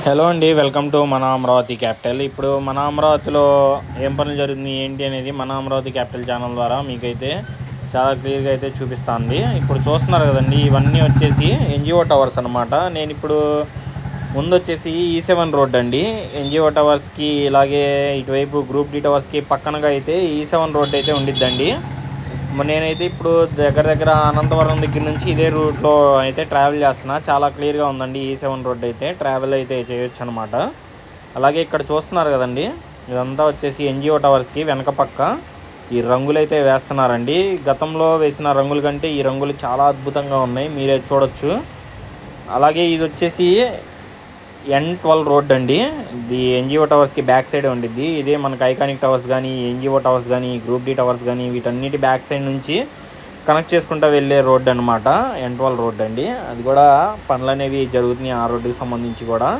Hello అండి, welcome to మన Amaravati capital. ఇప్పుడు మన అమరావతిలో ఏం పనులు జరుగుతుంది ఏంటి అనేది మన అమరావతి క్యాపిటల్ ఛానల్ ద్వారా మీకైతే చాలా క్లియర్గా అయితే చూపిస్తుంది. ఇప్పుడు చూస్తున్నారు కదండి, ఇవన్నీ వచ్చేసి ఎన్జిఓ టవర్స్ అనమాట. నేను ఇప్పుడు ముందు వచ్చేసి E7 రోడ్ అండి. ఎన్జిఓ టవర్స్కి ఇలాగే ఇటువైపు గ్రూప్ డి టవర్స్కి పక్కనగా అయితే E7 రోడ్ అయితే ఉండిద్దండి. నేనైతే ఇప్పుడు దగ్గర అనంతవరం దగ్గర నుంచి ఇదే రూట్లో అయితే ట్రావెల్ చేస్తున్నా. చాలా క్లియర్గా ఉందండి. E7 రోడ్ అయితే ట్రావెల్ అయితే చేయొచ్చు అనమాట. అలాగే ఇక్కడ చూస్తున్నారు కదండి, ఇదంతా వచ్చేసి ఎన్జిఓ టవర్స్కి వెనక పక్క ఈ రంగులు అయితే వేస్తున్నారండి. గతంలో వేసిన రంగుల కంటే ఈ రంగులు చాలా అద్భుతంగా ఉన్నాయి, మీరే చూడొచ్చు. అలాగే ఇది వచ్చేసి N12 రోడ్ అండి. ఇది ఎన్జిఓ టవర్స్కి బ్యాక్ సైడ్ ఉండిద్ది. ఇదే మనకు ఐకానిక్ టవర్స్ కానీ, ఎన్జిఓ టవర్స్ కానీ, గ్రూప్ డి టవర్స్ కానీ వీటన్నిటి బ్యాక్ సైడ్ నుంచి కనెక్ట్ చేసుకుంటూ వెళ్ళే రోడ్ అనమాట. N12 రోడ్ అండి. అది కూడా పనులు అనేవి జరుగుతున్నాయి ఆ రోడ్డుకి సంబంధించి కూడా.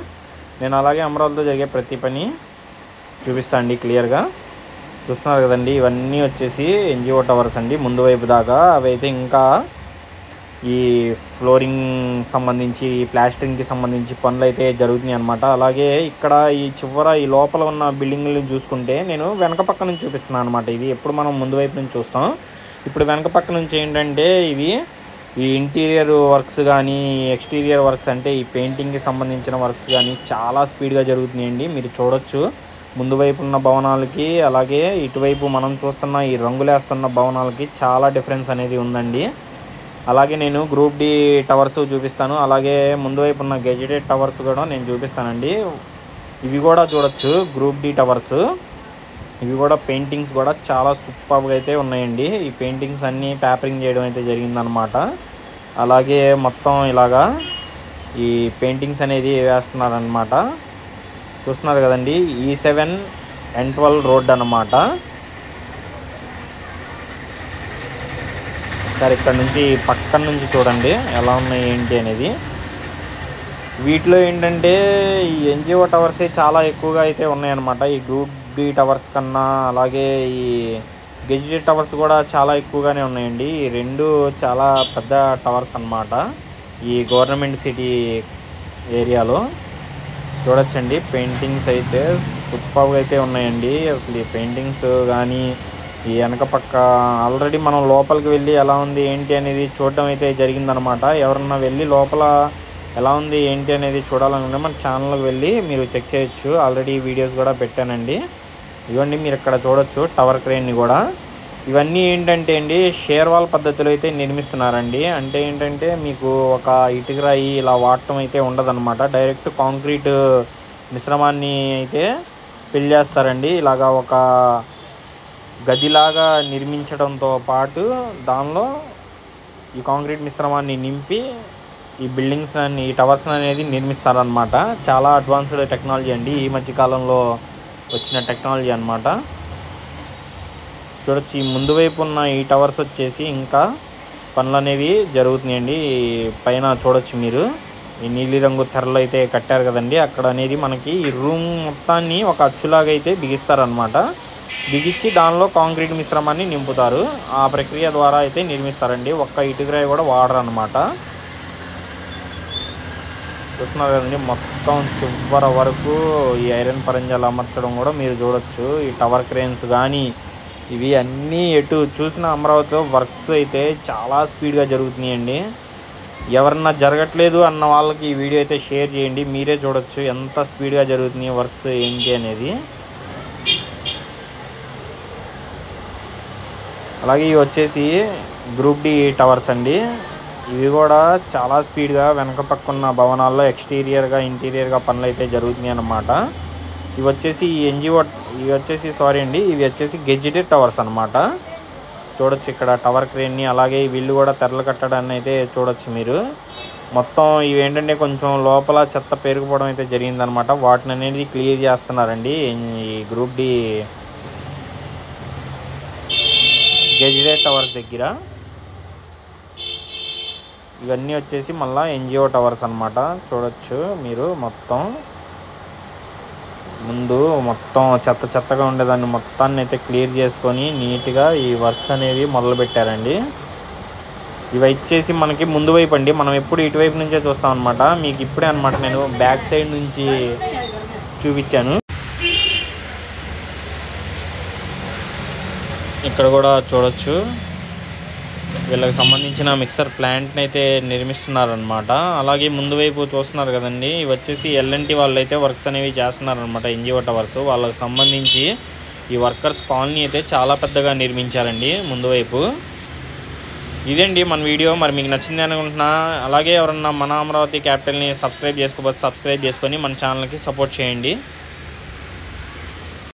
నేను అలాగే అమరావతిలో జరిగే ప్రతి పని చూపిస్తాను అండి క్లియర్గా. చూస్తున్నారు కదండి, ఇవన్నీ వచ్చేసి ఎన్జిఓ టవర్స్ అండి. ముందు వైపు దాకా అవి అయితే ఇంకా ఈ ఫ్లోరింగ్ సంబంధించి, ప్లాస్టరింగ్కి సంబంధించి పనులు అయితే జరుగుతున్నాయి అనమాట. అలాగే ఇక్కడ ఈ చివర ఈ లోపల ఉన్న బిల్డింగ్ని చూసుకుంటే నేను వెనక పక్క నుంచి చూపిస్తున్నాను అనమాట. ఇది ఎప్పుడు మనం ముందు వైపు నుంచి చూస్తాం, ఇప్పుడు వెనక పక్క నుంచి ఏంటంటే ఇవి ఈ ఇంటీరియర్ వర్క్స్ కానీ, ఎక్స్టీరియర్ వర్క్స్ అంటే ఈ పెయింటింగ్కి సంబంధించిన వర్క్స్ కానీ చాలా స్పీడ్గా జరుగుతున్నాయండి. మీరు చూడొచ్చు ముందు వైపు ఉన్న భవనాలకి, అలాగే ఇటువైపు మనం చూస్తున్న ఈ రంగులేస్తున్న భవనాలకి చాలా డిఫరెన్స్ అనేది ఉందండి. అలాగే నేను గ్రూప్ డి టవర్స్ చూపిస్తాను. అలాగే ముందు వైపు ఉన్న గెజిటెడ్ టవర్స్ కూడా నేను చూపిస్తానండి. ఇవి కూడా చూడొచ్చు గ్రూప్ డి టవర్స్. ఇవి కూడా పెయింటింగ్స్ కూడా చాలా సూపర్గా అయితే ఉన్నాయండి. ఈ పెయింటింగ్స్ అన్నీ పేపరింగ్ చేయడం అయితే జరిగిందనమాట. అలాగే మొత్తం ఇలాగా ఈ పెయింటింగ్స్ అనేది వేస్తున్నారనమాట. చూస్తున్నారు కదండి, E7 N12 రోడ్ అనమాట. సరే, ఇక్కడ నుంచి పక్కన నుంచి చూడండి ఎలా ఉన్నాయి ఏంటి అనేది. వీటిలో ఏంటంటే ఈ ఎన్జిఓ టవర్సే చాలా ఎక్కువగా అయితే ఉన్నాయన్నమాట ఈ గ్రూప్ డి టవర్స్ కన్నా. అలాగే ఈ గెజిటెడ్ టవర్స్ కూడా చాలా ఎక్కువగానే ఉన్నాయండి. ఈ రెండు చాలా పెద్ద టవర్స్ అన్నమాట ఈ గవర్నమెంట్ సిటీ ఏరియాలో. చూడొచ్చండి, పెయింటింగ్స్ అయితే సూపర్గా అయితే ఉన్నాయండి. అసలు ఈ పెయింటింగ్స్ కానీ, ఈ వెనక పక్క ఆల్రెడీ మనం లోపలికి వెళ్ళి ఎలా ఉంది ఏంటి అనేది చూడడం అయితే జరిగిందనమాట. ఎవరన్నా వెళ్ళి లోపల ఎలా ఉంది ఏంటి అనేది చూడాలనుకుంటే మన ఛానల్కి వెళ్ళి మీరు చెక్ చేయొచ్చు. ఆల్రెడీ వీడియోస్ కూడా పెట్టానండి. ఇవన్నీ మీరు ఇక్కడ చూడొచ్చు టవర్ క్రేన్ని కూడా. ఇవన్నీ ఏంటంటే అండి షేర్ వాల్ పద్ధతిలో అయితే నిర్మిస్తున్నారండి. అంటే ఏంటంటే మీకు ఒక ఇటుక రాయి ఇలా వాడటం అయితే ఉండదన్నమాట. డైరెక్ట్ కాంక్రీట్ మిశ్రమాన్ని అయితే ఫిల్ చేస్తారండి. ఇలాగా ఒక గదిలాగా నిర్మించడంతో పాటు దానిలో ఈ కాంక్రీట్ మిశ్రమాన్ని నింపి ఈ బిల్డింగ్స్ అన్ని, ఈ టవర్స్ అనేది నిర్మిస్తారనమాట. చాలా అడ్వాన్స్డ్ టెక్నాలజీ అండి, ఈ మధ్యకాలంలో వచ్చిన టెక్నాలజీ అనమాట. చూడొచ్చు, ఈ ముందు వైపు ఉన్న ఈ టవర్స్ వచ్చేసి ఇంకా పనులు అనేవి జరుగుతున్నాయండి. పైన చూడొచ్చు మీరు ఈ నీలిరంగు తెరలు అయితే కట్టారు కదండి. అక్కడ అనేది మనకి ఈ రూమ్ మొత్తాన్ని ఒక అచ్చులాగా అయితే బిగిస్తారనమాట. బిగించి దానిలో కాంక్రీట్ మిశ్రమాన్ని నింపుతారు. ఆ ప్రక్రియ ద్వారా అయితే నిర్మిస్తారండి. ఒక్క ఇటుకరాయి కూడా వాడరు అనమాట. చూస్తున్నారు కదండి, మొత్తం చివర వరకు ఈ ఐరన్ పరంజాలు అమర్చడం కూడా మీరు చూడొచ్చు. ఈ టవర్ క్రేన్స్ కానీ ఇవి అన్నీ ఎటు చూసిన అమరావతిలో వర్క్స్ అయితే చాలా స్పీడ్గా జరుగుతున్నాయండి. ఎవరన్నా జరగట్లేదు అన్న వాళ్ళకి ఈ వీడియో అయితే షేర్ చేయండి. మీరే చూడొచ్చు ఎంత స్పీడ్గా జరుగుతున్నాయి వర్క్స్ ఏంటి అనేది. అలాగే ఇవి వచ్చేసి గ్రూప్ డి టవర్స్ అండి. ఇవి కూడా చాలా స్పీడ్గా వెనక పక్కన్న భవనాల్లో ఎక్స్టీరియర్గా, ఇంటీరియర్గా పనులు అయితే జరుగుతున్నాయి అన్నమాట. ఇవి వచ్చేసి ఇవి వచ్చేసి గెజిటెడ్ టవర్స్ అనమాట. చూడొచ్చు ఇక్కడ టవర్ క్రేన్ని. అలాగే వీళ్ళు కూడా తెరలు కట్టడాన్ని అయితే చూడొచ్చు మీరు. మొత్తం ఇవి ఏంటంటే కొంచెం లోపల చెత్త పేరుకుపోవడం అయితే జరిగిందనమాట. వాటిని అనేది క్లియర్ చేస్తున్నారండి ఈ గ్రూప్ డి గెజిటెడ్ టవర్స్ దగ్గర. ఇవన్నీ వచ్చేసి మళ్ళీ ఎన్జిఓ టవర్స్ అనమాట. చూడొచ్చు మీరు మొత్తం ముందు మొత్తం చెత్తగా ఉండేదాన్ని మొత్తాన్ని అయితే క్లియర్ చేసుకొని నీట్గా ఈ వర్క్స్ అనేవి మొదలు పెట్టారండి. ఇవి వచ్చేసి మనకి ముందు వైపు అండి. మనం ఎప్పుడు ఇటువైపు నుంచే చూస్తాం అనమాట. మీకు ఇప్పుడే అనమాట నేను బ్యాక్ సైడ్ నుంచి చూపించాను. ఇక్కడ కూడా చూడొచ్చు, వీళ్ళకి సంబంధించిన మిక్సర్ ప్లాంట్ని అయితే నిర్మిస్తున్నారనమాట. అలాగే ముందు వైపు చూస్తున్నారు కదండి, ఇవి వచ్చేసి ఎల్ఎన్టీ వాళ్ళు అయితే వర్క్స్ అనేవి చేస్తున్నారనమాట. ఎన్జిఓ టవర్స్ వాళ్ళకి సంబంధించి ఈ వర్కర్స్ కాలనీ అయితే చాలా పెద్దగా నిర్మించారండి ముందు వైపు. ఇదండి మన వీడియో. మరి మీకు నచ్చింది అనుకుంటున్నా. అలాగే ఎవరన్నా మన అమరావతి క్యాపిటల్ని సబ్స్క్రైబ్ చేసుకోకపోతే సబ్స్క్రైబ్ చేసుకొని మన ఛానల్కి సపోర్ట్ చేయండి.